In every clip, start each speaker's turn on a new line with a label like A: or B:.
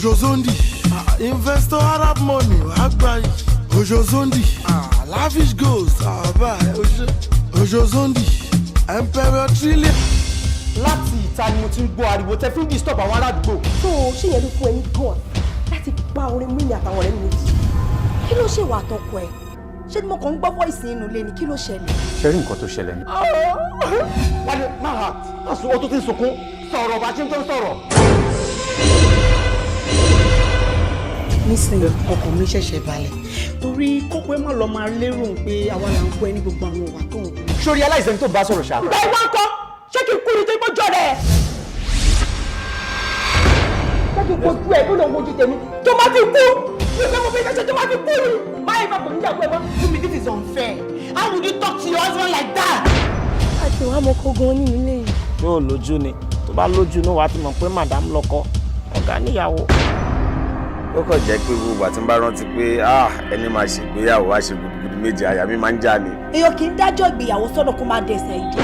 A: Ojozondi, investor Arab money, Agbai. Ojozondi, lavish goals, Ojozondi, Emperor Trillion.
B: Láti ìta ni mo ti ń gbọ́ ariwo tẹ́ fi ń disturb àwọn aládùúgbò.
C: tó o ṣe yẹn ló fún ẹ ní gan láti pa orin mímí àtàwọn ọ̀rẹ́ mi méjì. kí ló ṣe wà tọkọ ẹ ṣé ni mo kàn ń gbọ́ voice inú ilé ni kí ló ṣẹlẹ̀.
B: ṣe rí nǹkan tó ṣẹlẹ̀ ni. wálé máa sọ ọ́ tó ti ń sunkún sọ̀rọ̀ bá ṣe ń tó ń sọ̀rọ̀.
D: nísìnyí ọkàn mi ṣẹ̀ṣẹ̀ balẹ̀ torí kókó ẹ má lọ máa lérò pé àwa là ń kọ́ ẹ ní gbogbo àwọn ìwà tó ń kú.
B: sórí aláìsàn tó bá sọ̀rọ̀ ṣá.
C: bẹ́ẹ̀ wá ń kọ́ ṣé kí n kú ni tó gbọ́ jọ rẹ̀. ṣé kí n kojú ẹ̀ kó lọ wojú tèmi tó má ti kú wípé mo fi ṣe tó má ti kú ni máa yẹ papọ̀ níjà pé mọ́.
D: To me, this is unfair. How would you talk to your husband like that?
C: àti wàá mọ kó gan nínú ilé yìí.
E: yóò lójú ni tó bá lójú ní wàá ti mọ̀ pé madam lọ́kọ ọ̀gá níyàwó.
F: ó kàn jẹ́ pé gbogbo àti ń bá rántí pé ẹni máa ṣègbéyàwó wá ṣe gudugudu méje àyà mi máa ń já ni.
C: èèyàn kì í dájọ́ ìgbéyàwó sọ́nà kó má dẹ̀sẹ̀ ìjọ.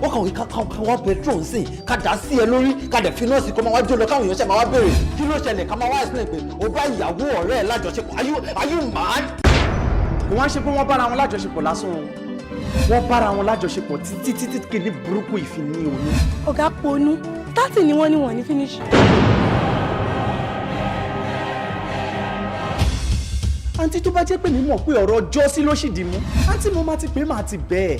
B: ó kàn wí ká wá petrol sí ká dá sí ẹ lórí ká dẹ̀ fi nọ́ọ̀sì kó máa wá jó lọ káwọn èèyàn ṣe máa wá béèrè kí ló ṣẹlẹ̀ ká máa wá explain pé ó bá ìyàwó ọ̀rẹ́ ẹ̀ lájọṣepọ̀ are you mad?
G: kò wá ń ṣe pé wọ́n bára wọn lájọṣepọ̀ lásán o wọ́n bára wọn lájọṣepọ̀ títí kìíní burúkú ìfini òní.
C: ọ̀gá ponú 30 ni wọ́n ní wọ́n ní finish.
G: àǹtí tó bá jẹ́ pé mi mọ̀ pé ọ̀rọ̀ jọ́sí ló ṣì dì mú àǹtí mo máa ti pè é máa ti bẹ́ẹ̀.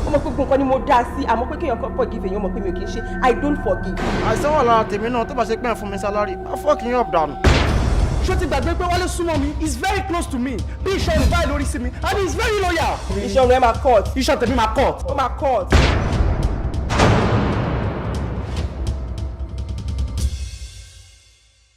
C: ọmọ gbogbo nǹkan ni mo dá sí àmọ́ pé kéèyàn kan forgive èèyàn mọ̀ pé mi ò kì í ṣe I don't forgive.
E: àìsàn wà lára tèmi náà tó bá ṣe pé ẹ̀ fún mi sálárì á fọ́ọ̀kì yín up dànù.
G: ṣó ti gbàgbé pé Wálé súnmọ́ mi he is very close to me bí iṣan rẹ̀ báyìí lórí sí mi and he is very loyal.
C: iṣan rẹ̀ máa cut.
G: iṣan tèmi máa cut.
C: ó máa cut.